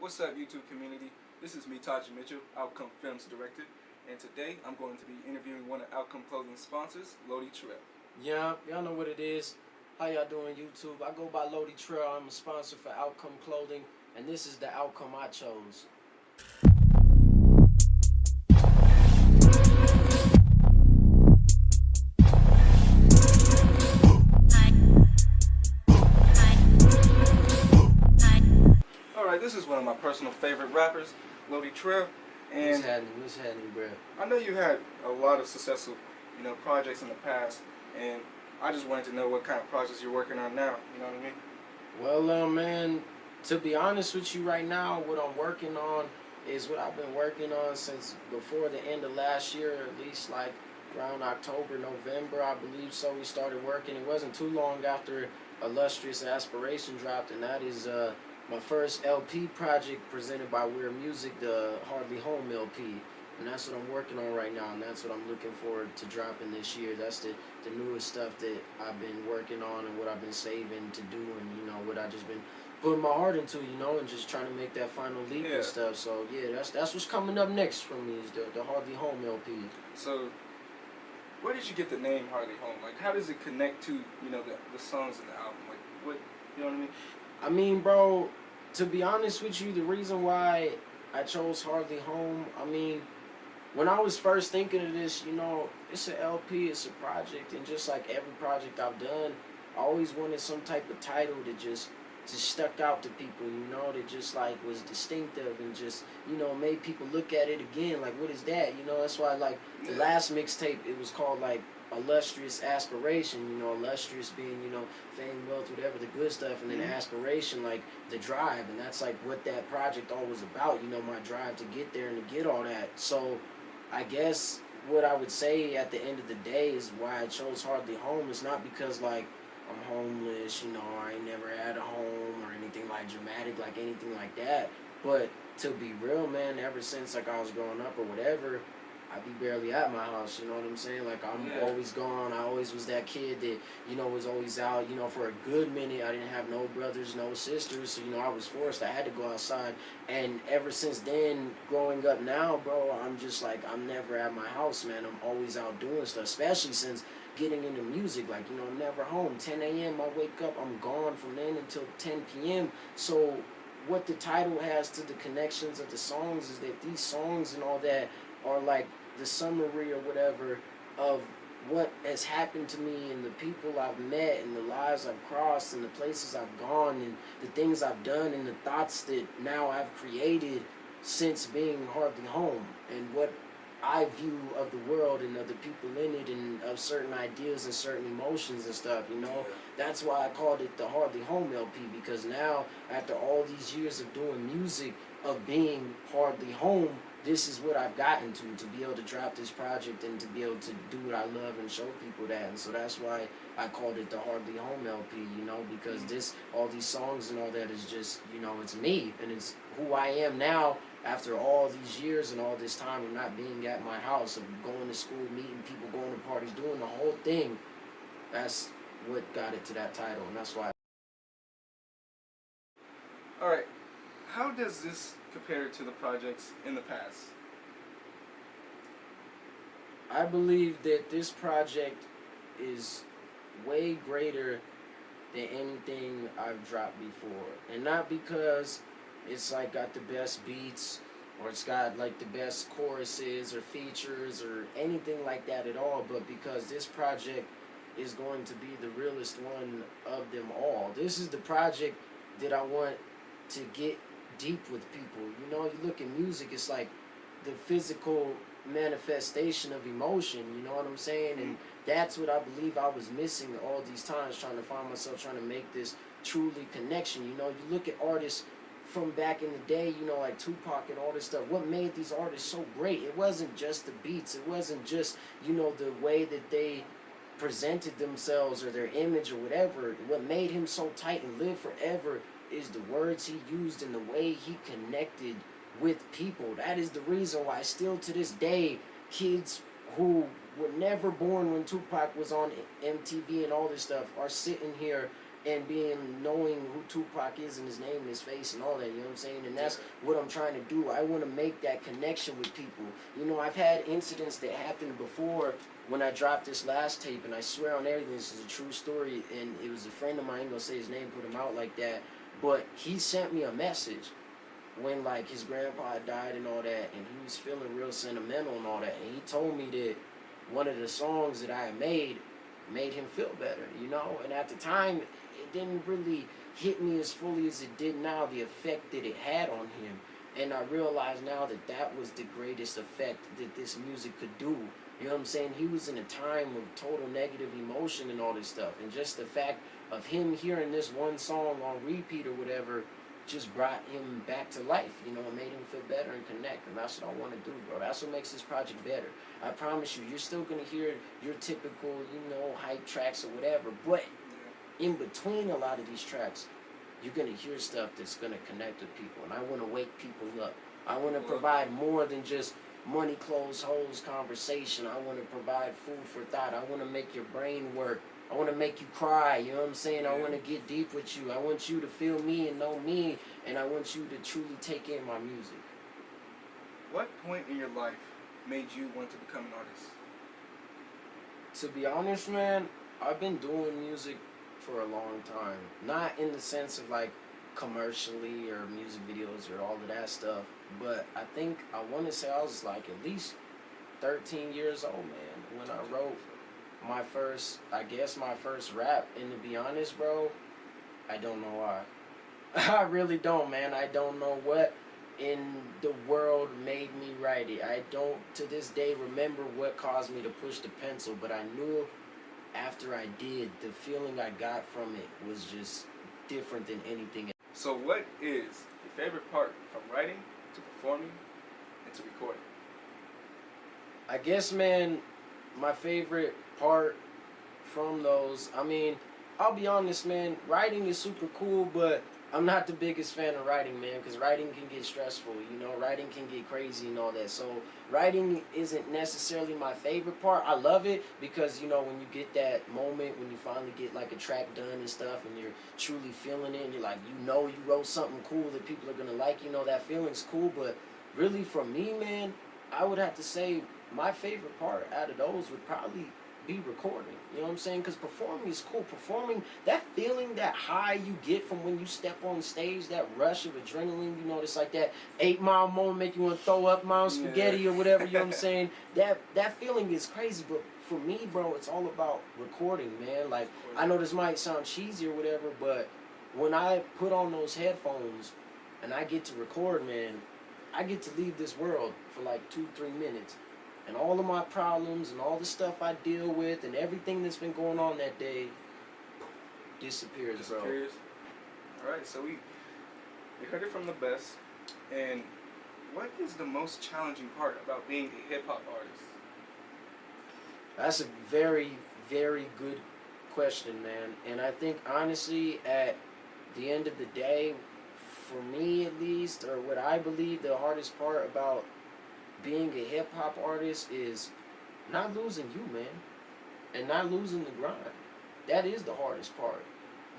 What's up, YouTube community? This is me, Taji Mitchell, Outcome Films Director, and today I'm going to be interviewing one of Outcome Clothing's sponsors, Lowdy. Yeah, y'all know what it is. How y'all doing, YouTube? I go by Lowdy. I'm a sponsor for Outcome Clothing, and this is the outcome I chose. Alright, this is one of my personal favorite rappers, Lowdy, and What's happening, bro? I know you had a lot of successful, projects in the past, and I just wanted to know what kind of projects you're working on now, you know what I mean? Well, man, to be honest with you right now, what I'm working on is what I've been working on since before the end of last year, at least like around October, November, I believe so. We started working. It wasn't too long after Illustrious Aspiration dropped, and that is my first LP project presented by Weird Music, the Hardly Home LP. And that's what I'm working on right now, and that's what I'm looking forward to dropping this year. That's the newest stuff that I've been working on and what I've been saving to do, and what I've just been putting my heart into, and just trying to make that final leap and stuff. So yeah, that's what's coming up next for me is the Hardly Home LP. So where did you get the name Hardly Home? Like, how does it connect to, the songs in the album? Like, what, you know what I mean? I mean, bro, to be honest with you, the reason why I chose Hardly Home, I mean, when I was first thinking of this, it's an LP, it's a project, and just like every project I've done, I always wanted some type of title that just stuck out to people, that just like was distinctive and just, made people look at it again, like, what is that? That's why, like, the last mixtape, it was called, like, Illustrious Aspiration, illustrious being, fame, wealth, whatever, the good stuff, and then aspiration, like, the drive, and that's, like, what that project all was about, my drive to get there and to get all that. So I guess what I would say at the end of the day is why I chose Hardly Home is not because, like, I'm homeless, I ain't never had a home or anything, like, dramatic, like, anything like that, but to be real, man, ever since, like, I was growing up or whatever, I be barely at my house, you know what I'm saying? Like, I'm always gone. I always was that kid that, was always out, for a good minute. I didn't have no brothers, no sisters, so, I was forced. I had to go outside. And ever since then, growing up now, bro, I'm just like, I'm never at my house, man. I'm always out doing stuff, especially since getting into music. Like, I'm never home. 10 a.m., I wake up, I'm gone from then until 10 p.m. So what the title has to the connections of the songs is that these songs and all that are like the summary or whatever of what has happened to me and the people I've met and the lives I've crossed and the places I've gone and the things I've done and the thoughts that now I've created since being Hardly Home and what I view of the world and of the people in it and of certain ideas and certain emotions and stuff, That's why I called it the Hardly Home LP, because now, after all these years of doing music, of being hardly home, this is what I've gotten to be able to drop this project and to be able to do what I love and show people that. And so that's why I called it the Hardly Home LP, because all these songs and all that is just, it's me and it's who I am now after all these years and all this time of not being at my house, of going to school, meeting people, going to parties, doing the whole thing. That's what got it to that title, and that's why. Alright, how does this compare to the projects in the past? I believe that this project is way greater than anything I've dropped before. And not because it's like got the best beats or it's got like the best choruses or features or anything like that at all, but because this project is going to be the realest one of them all. This is the project that I want to get deep with people. You look at music, it's like the physical manifestation of emotion, you know what I'm saying? And that's what I believe I was missing all these times, trying to find myself, trying to make this truly connection. You look at artists from back in the day, like Tupac and all this stuff. What made these artists so great? It wasn't just the beats. It wasn't just, the way that they presented themselves or their image or whatever. What made him so tight and live forever is the words he used and the way he connected with people. That is the reason why still to this day, kids who were never born when Tupac was on MTV and all this stuff are sitting here and knowing who Tupac is and his name and his face and all that, you know what I'm saying? And that's what I'm trying to do. I want to make that connection with people. You know, I've had incidents that happened before when I dropped this last tape, and I swear on everything, this is a true story, and it was a friend of mine, I ain't gonna say his name, put him out like that, but he sent me a message when, like, his grandpa had died and all that, and he was feeling real sentimental and all that, and he told me that one of the songs that I had made him feel better, you know? And at the time, it didn't really hit me as fully as it did now, the effect that it had on him. And I realize now that that was the greatest effect that this music could do. You know what I'm saying? He was in a time of total negative emotion and all this stuff. And just the fact of him hearing this one song on repeat or whatever just brought him back to life, you know, it made him feel better and connect, and that's what I want to do, bro. That's what makes this project better. I promise you, you're still going to hear your typical, you know, hype tracks or whatever, but in between a lot of these tracks, you're going to hear stuff that's going to connect with people, and I want to wake people up. I want to provide more than just money, clothes, hoes conversation. I want to provide food for thought. I want to make your brain work. I want to make you cry, you know what I'm saying? I want to get deep with you. I want you to feel me and know me, and I want you to truly take in my music. What point in your life made you want to become an artist? To be honest, man, I've been doing music for a long time. Not in the sense of like commercially or music videos or all of that stuff, but I think I want to say I was like at least 13 years old, man, when I wrote my first rap. And to be honest, bro, I don't know why. I really don't, man. I don't know what in the world made me write it. I don't to this day remember what caused me to push the pencil, but I knew after I did, the feeling I got from it was just different than anything else. So what is your favorite part from writing to performing and to recording? I guess, man, my favorite part from those, I mean, I'll be honest, man, writing is super cool, but I'm not the biggest fan of writing, man, because writing can get stressful, you know, writing can get crazy and all that. So writing isn't necessarily my favorite part. I love it because, you know, when you get that moment, when you finally get like a track done and stuff and you're truly feeling it and you're like, you know, you wrote something cool that people are going to like, you know, that feeling's cool. But really for me, man, I would have to say my favorite part out of those would probably be recording, you know what I'm saying? Because performing is cool. Performing, that feeling, that high you get from when you step on stage, that rush of adrenaline, you know, it's like that 8 Mile moment make you want to throw up Mount Spaghetti or whatever, you know what I'm saying? That feeling is crazy, but for me, bro, it's all about recording, man. Like, I know this might sound cheesy or whatever, but when I put on those headphones and I get to record, man, I get to leave this world for like 2-3 minutes. And all of my problems and all the stuff I deal with and everything that's been going on that day disappears, bro. Alright, so we heard it from the best. And what is the most challenging part about being a hip-hop artist? That's a very, very good question, man. And I think, honestly, at the end of the day, for me at least, or what I believe the hardest part about being a hip-hop artist is not losing you, man, and not losing the grind. That is the hardest part.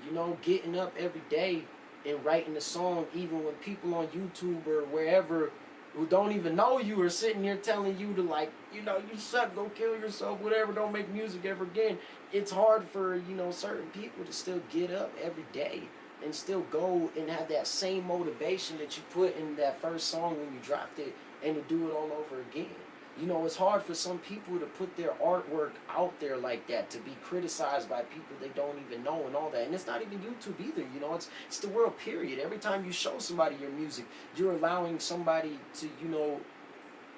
You know, getting up every day and writing a song, even when people on YouTube or wherever who don't even know you are sitting here telling you to, like, you know, you suck, go kill yourself, whatever, don't make music ever again. It's hard for, you know, certain people to still get up every day and still go and have that same motivation that you put in that first song when you dropped it, and to do it all over again. You know, it's hard for some people to put their artwork out there like that, to be criticized by people they don't even know and all that. And it's not even YouTube either, you know, it's the world, period. Every time you show somebody your music, you're allowing somebody to, you know,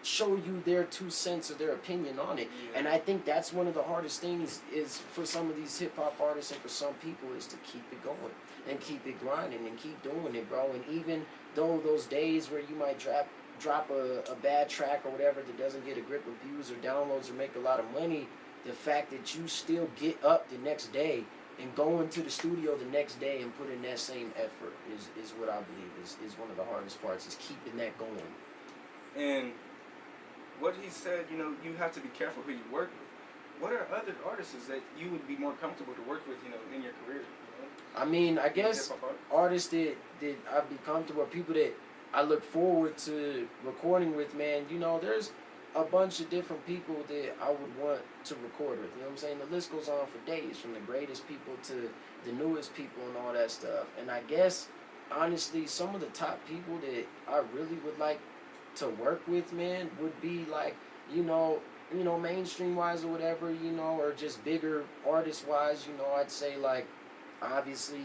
show you their 2 cents or their opinion on it. Yeah. And I think that's one of the hardest things is for some of these hip-hop artists and for some people is to keep it going and keep it grinding and keep doing it, bro. And even though those days where you might drop a bad track or whatever that doesn't get a grip of views or downloads or make a lot of money, the fact that you still get up the next day and go into the studio the next day and put in that same effort is what I believe is one of the hardest parts, is keeping that going. And what he said, you know, you have to be careful who you work with. What are other artists that you would be more comfortable to work with, you know, in your career? You know? I mean, I being a guess hip hop artist? artists that I've become to, or people that I look forward to recording with, man. You know, there's a bunch of different people that I would want to record with. You know what I'm saying? The list goes on for days, from the greatest people to the newest people and all that stuff. And I guess, honestly, some of the top people that I really would like to work with, man, would be like, you know, mainstream wise or whatever, or just bigger artist wise. I'd say like, obviously,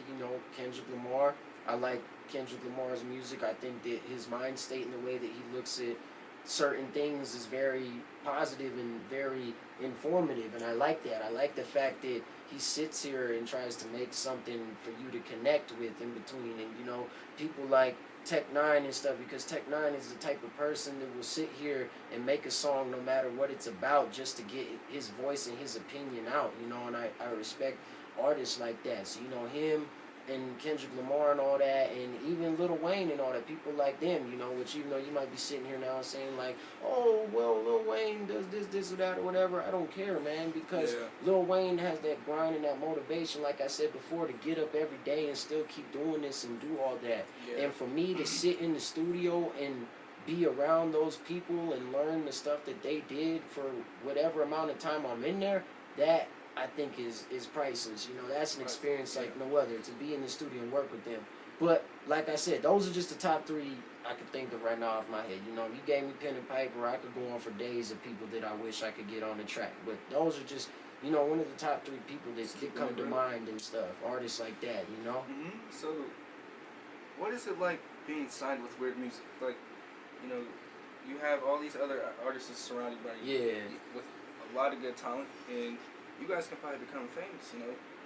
Kendrick Lamar. I like Kendrick Lamar's music. I think that his mind state and the way that he looks at certain things is very positive and very informative, and I like that. I like the fact that he sits here and tries to make something for you to connect with in between, and people like Tech Nine and stuff, because Tech Nine is the type of person that will sit here and make a song no matter what it's about, just to get his voice and his opinion out, and I respect artists like that. So him and Kendrick Lamar and all that, and even Lil Wayne and all that, people like them, which even though you might be sitting here now saying like, oh, well, Lil Wayne does this or that or whatever, I don't care, man, because Lil Wayne has that grind and that motivation, like I said before, to get up every day and still keep doing this and do all that. Yeah. And for me to sit in the studio and be around those people and learn the stuff that they did for whatever amount of time I'm in there, that I think is priceless. That's an experience like no other, to be in the studio and work with them. But like I said, those are just the top three I could think of right now off my head. If you gave me pen and paper, I could go on for days of people that I wish I could get on the track. But those are just, one of the top three people that come to mind and stuff. Artists like that, Mm-hmm. So, what is it like being signed with Weird Music? Like, you have all these other artists surrounded by you. Yeah. With a lot of good talent, and you guys can probably become famous,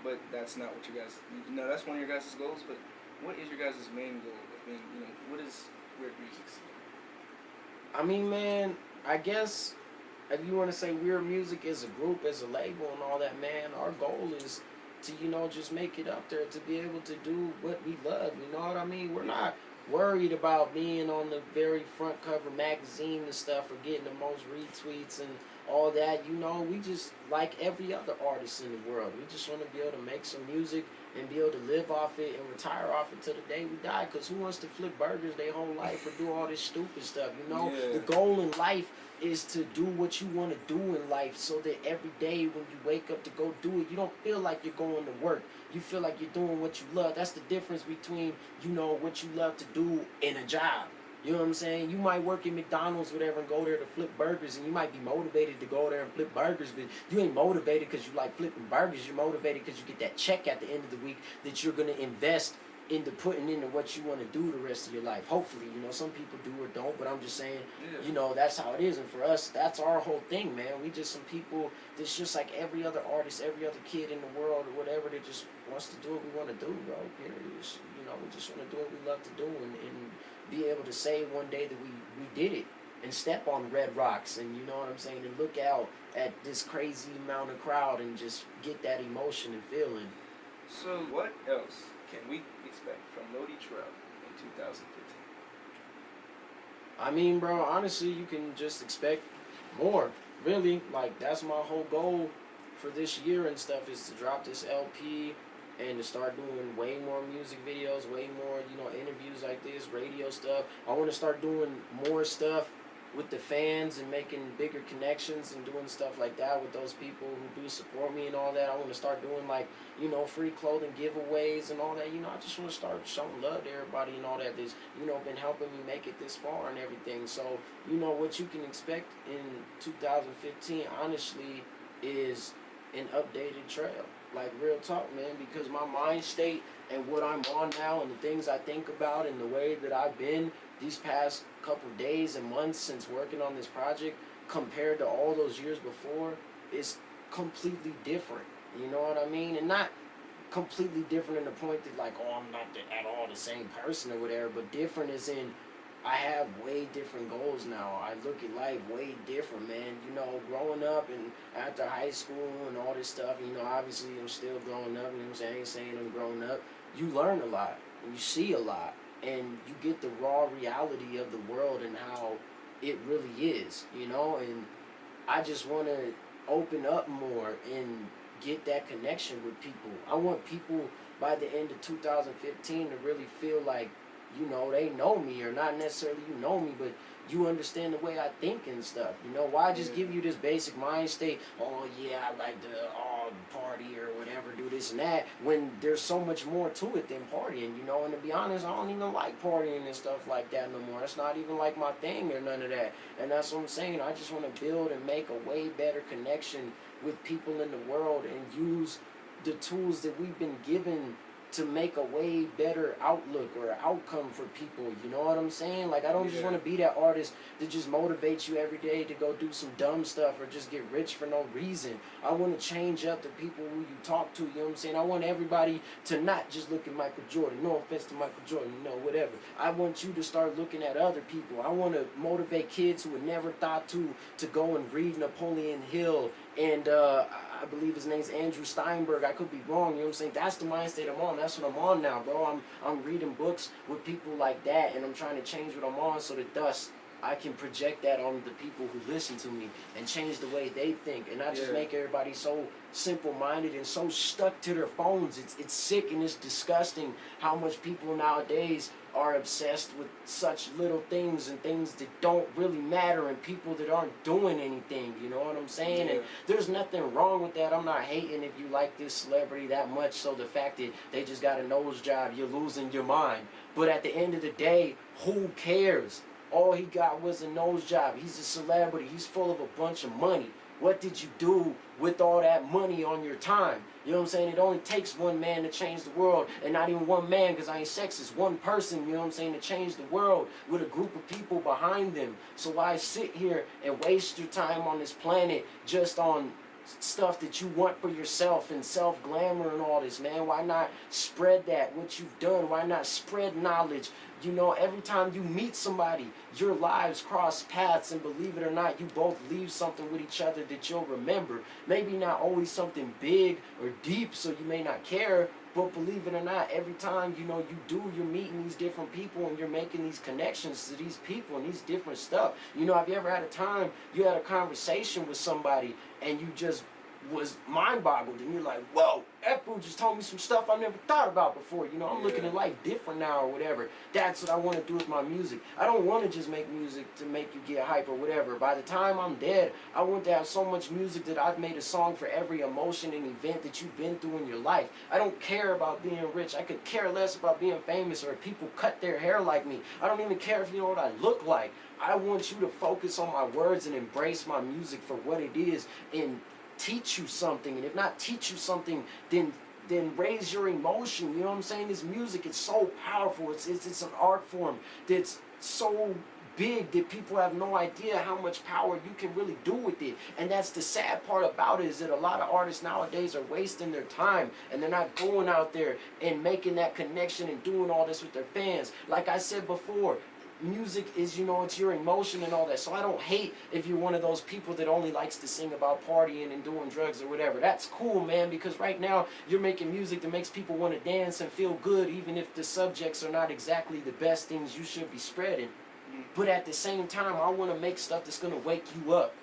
but that's not what you guys, that's one of your guys' goals, but what is your guys' main goal of being, what is Weird Music's? I mean, man, I guess if you want to say Weird Music as a group, as a label and all that, man, our goal is to, just make it up there, to be able to do what we love, you know what I mean? We're not worried about being on the very front cover magazine and stuff, or getting the most retweets and all that. We just, like every other artist in the world, we just want to be able to make some music and be able to live off it and retire off it till the day we die, because who wants to flip burgers their whole life or do all this stupid stuff? The goal in life is to do what you want to do in life, so that every day when you wake up to go do it, you don't feel like you're going to work. You feel like you're doing what you love. That's the difference between, what you love to do and a job. You know what I'm saying? You might work at McDonald's, whatever, and go there to flip burgers, and you might be motivated to go there and flip burgers, but you ain't motivated because you like flipping burgers. You're motivated because you get that check at the end of the week that you're going to invest into putting into what you want to do the rest of your life. Hopefully, some people do or don't, but I'm just saying, that's how it is. And for us, that's our whole thing, man. We just some people that's just like every other artist, every other kid in the world or whatever, that just wants to do what we want to do, bro. Period. We just want to do what we love to do, and be able to say one day that we did it, and step on red rocks, and you know what I'm saying, and look out at this crazy amount of crowd and just get that emotion and feeling. So what else can we expect from Lowdy Trail in 2015? I mean, bro, honestly, you can just expect more. Really, like, that's my whole goal for this year and stuff, is to drop this LP and to start doing way more music videos, way more, interviews like this, radio stuff. I want to start doing more stuff with the fans and making bigger connections and doing stuff like that with those people who do support me and all that. I want to start doing like, free clothing giveaways and all that. I just want to start showing love to everybody and all that that's, been helping me make it this far and everything. So, what you can expect in 2015, honestly, is an updated trail. Like, real talk, man, because my mind state and what I'm on now and the things I think about and the way that I've been these past couple days and months since working on this project, compared to all those years before, is completely different. You know what I mean? And not completely different in the point that, like, oh, I'm not at all the same person or whatever, but different as in, I have way different goals now. I look at life way different, man. Growing up and after high school and all this stuff, obviously I'm still growing up, you know what I'm saying? I ain't saying I'm growing up. You learn a lot, and you see a lot, and you get the raw reality of the world and how it really is, and I just want to open up more and get that connection with people. I want people by the end of 2015 to really feel like, you know, they know me, or not necessarily you know me, but you understand the way I think and stuff. You know, why just give you this basic mind state? Oh yeah, I like to party or whatever, do this and that. When there's so much more to it than partying, you know. And to be honest, I don't even like partying and stuff like that no more. That's not even like my thing or none of that. And that's what I'm saying. I just want to build and make a way better connection with people in the world and use the tools that we've been given to make a way better outlook or outcome for people. You know what I'm saying? Like, I don't just want to be that artist that just motivates you every day to go do some dumb stuff or just get rich for no reason. I want to change up the people who you talk to. You know what I'm saying? I want everybody to not just look at Michael Jordan. No offense to Michael Jordan, you know, whatever. I want you to start looking at other people. I want to motivate kids who would never thought to go and read Napoleon Hill and I believe his name's Andrew Steinberg. I could be wrong, you know what I'm saying? That's the mind state I'm on. That's what I'm on now, bro. I'm reading books with people like that, and I'm trying to change what I'm on so that thus I can project that on the people who listen to me and change the way they think, and not just make everybody so simple-minded and so stuck to their phones. It's sick and it's disgusting how much people nowadays are obsessed with such little things and things that don't really matter and people that aren't doing anything, you know what I'm saying? And there's nothing wrong with that. I'm not hating if you like this celebrity that much, so the fact that they just got a nose job, you're losing your mind. But at the end of the day, who cares? All he got was a nose job. He's a celebrity. He's full of a bunch of money. What did you do with all that money on your time? You know what I'm saying? It only takes one man to change the world, and not even one man, because I ain't sexist. One person, you know what I'm saying, to change the world with a group of people behind them. So why sit here and waste your time on this planet just on stuff that you want for yourself and self-glamour and all this, man? Why not spread that, what you've done? Why not spread knowledge? You know, every time you meet somebody, your lives cross paths, and believe it or not, you both leave something with each other that you'll remember. Maybe not always something big or deep, so you may not care, but believe it or not, every time, you know, you're meeting these different people and you're making these connections to these people and these different stuff. You know, have you ever had a time you had a conversation with somebody and you just was mind-boggled and you're like, whoa, that fool just told me some stuff I never thought about before. You know, I'm looking at life different now or whatever. That's what I want to do with my music. I don't want to just make music to make you get hype or whatever. By the time I'm dead, I want to have so much music that I've made a song for every emotion and event that you've been through in your life. I don't care about being rich. I could care less about being famous or if people cut their hair like me. I don't even care if you know what I look like. I want you to focus on my words and embrace my music for what it is and teach you something. And if not teach you something, then raise your emotion. You know what I'm saying? This music, it's so powerful. It's an art form that's so big that people have no idea how much power you can really do with it. And that's the sad part about it, is that a lot of artists nowadays are wasting their time and they're not going out there and making that connection and doing all this with their fans. Like I said before, music is, you know, it's your emotion and all that. So I don't hate if you're one of those people that only likes to sing about partying and doing drugs or whatever. That's cool, man, because right now you're making music that makes people want to dance and feel good, even if the subjects are not exactly the best things you should be spreading. But at the same time, I want to make stuff that's going to wake you up.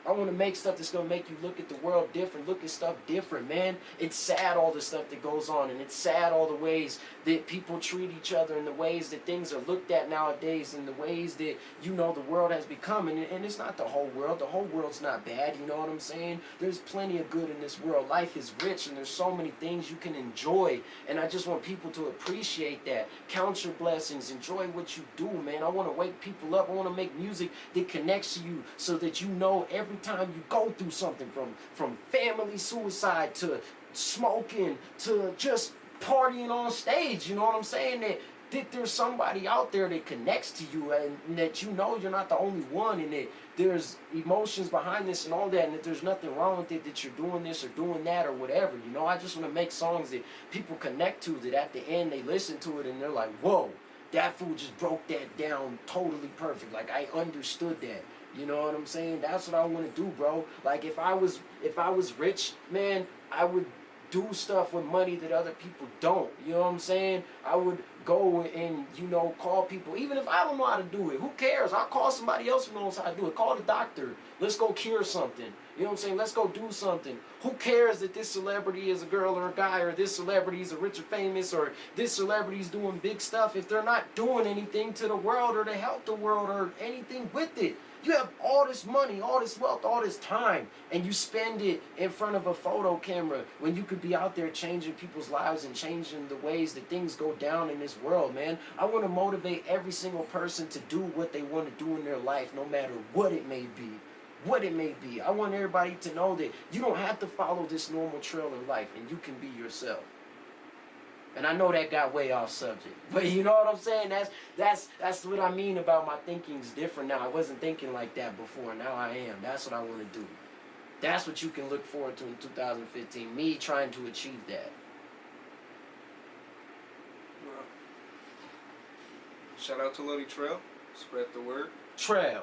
I want to make stuff that's going to make you look at the world different, look at stuff different, man. It's sad all the stuff that goes on, and it's sad all the ways that people treat each other and the ways that things are looked at nowadays and the ways that, you know, the world has become. And it's not the whole world. The whole world's not bad, you know what I'm saying? There's plenty of good in this world. Life is rich, and there's so many things you can enjoy, and I just want people to appreciate that. Count your blessings. Enjoy what you do, man. I want to wake people up. I want to make music that connects to you so that you know every time you go through something, from family suicide to smoking to just partying on stage, you know what I'm saying, that there's somebody out there that connects to you, and that you know you're not the only one, and that there's emotions behind this and all that, and that there's nothing wrong with it, that you're doing this or doing that or whatever. You know, I just want to make songs that people connect to, that at the end they listen to it and they're like, whoa, that fool just broke that down totally perfect. Like, I understood that. You know what I'm saying? That's what I want to do, bro. Like, if I was rich, man, I would do stuff with money that other people don't. You know what I'm saying? I would go and, you know, call people. Even if I don't know how to do it, who cares? I'll call somebody else who knows how to do it. Call the doctor. Let's go cure something. You know what I'm saying? Let's go do something. Who cares that this celebrity is a girl or a guy, or this celebrity is a rich or famous, or this celebrity is doing big stuff if they're not doing anything to the world or to help the world or anything with it? You have all this money, all this wealth, all this time, and you spend it in front of a photo camera when you could be out there changing people's lives and changing the ways that things go down in this world, man. I want to motivate every single person to do what they want to do in their life, no matter what it may be. What it may be. I want everybody to know that you don't have to follow this normal trail in life, and you can be yourself. And I know that got way off subject, but you know what I'm saying? That's what I mean about my thinking's different now. I wasn't thinking like that before. Now I am. That's what I want to do. That's what you can look forward to in 2015. Me trying to achieve that. Well, shout out to Lowdy Trail. Spread the word. Trail.